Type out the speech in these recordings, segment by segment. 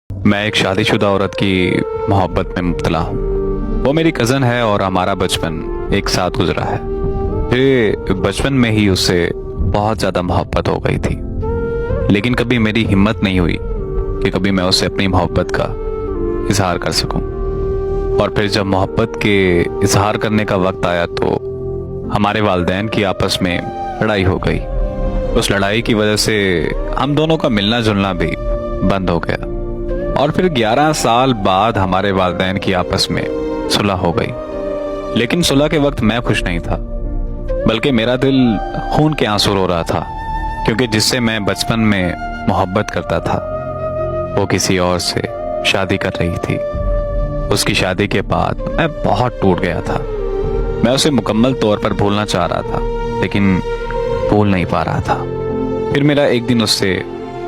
मैं एक शादीशुदा औरत की मोहब्बत में मुब्तला हूँ। वो मेरी कज़न है और हमारा बचपन एक साथ गुजरा है। मुझे बचपन में ही उससे बहुत ज़्यादा मोहब्बत हो गई थी, लेकिन कभी मेरी हिम्मत नहीं हुई कि कभी मैं उससे अपनी मोहब्बत का इजहार कर सकूं। और फिर जब मोहब्बत के इजहार करने का वक्त आया तो हमारे वालिदैन की आपस में लड़ाई हो गई। उस लड़ाई की वजह से हम दोनों का मिलना जुलना भी बंद हो गया और फिर 11 साल बाद हमारे वालिदैन की आपस में सुलह हो गई। लेकिन सुलह के वक्त मैं खुश नहीं था, बल्कि मेरा दिल खून के आंसू रो रहा था, क्योंकि जिससे मैं बचपन में मोहब्बत करता था वो किसी और से शादी कर रही थी। उसकी शादी के बाद मैं बहुत टूट गया था। मैं उसे मुकम्मल तौर पर भूलना चाह रहा था, लेकिन भूल नहीं पा रहा था। फिर मेरा एक दिन उससे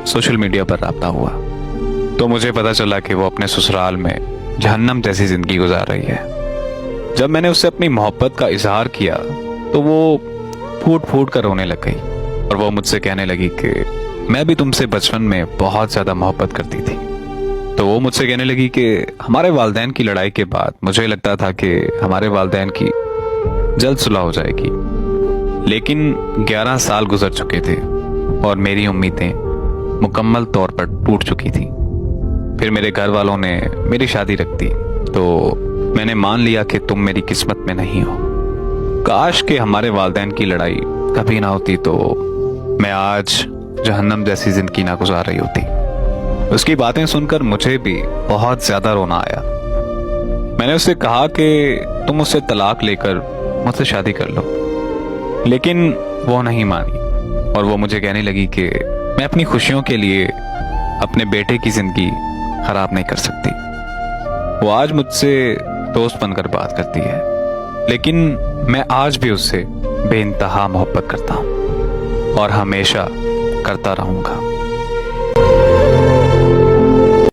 सोशल मीडिया पर राब्ता हुआ तो मुझे पता चला कि वो अपने ससुराल में जहन्नम जैसी जिंदगी गुजार रही है। जब मैंने उससे अपनी मोहब्बत का इजहार किया तो वो फूट फूट कर रोने लग गई और वो मुझसे कहने लगी कि मैं भी तुमसे बचपन में बहुत ज़्यादा मोहब्बत करती थी। तो वो मुझसे कहने लगी कि हमारे वालिदैन की लड़ाई के बाद मुझे लगता था कि हमारे वालिदैन की जल्द सुलह हो जाएगी, लेकिन 11 साल गुजर चुके थे और मेरी उम्मीदें मुकम्मल तौर पर टूट चुकी थी। फिर मेरे घर वालों ने मेरी शादी रख दी तो मैंने मान लिया कि तुम मेरी किस्मत में नहीं हो। काश कि हमारे वालिदैन की लड़ाई कभी ना होती तो मैं आज जहन्नम जैसी जिंदगी ना गुजार रही होती। उसकी बातें सुनकर मुझे भी बहुत ज्यादा रोना आया। मैंने उससे कहा कि तुम मुझसे तलाक लेकर मुझसे शादी कर लो, लेकिन वो नहीं मानी और वो मुझे कहने लगी कि मैं अपनी खुशियों के लिए अपने बेटे की जिंदगी खराब नहीं कर सकती। वो आज मुझसे दोस्त बनकर बात करती है, लेकिन मैं आज भी उससे बेइंतहा मोहब्बत करता हूँ और हमेशा करता रहूंगा।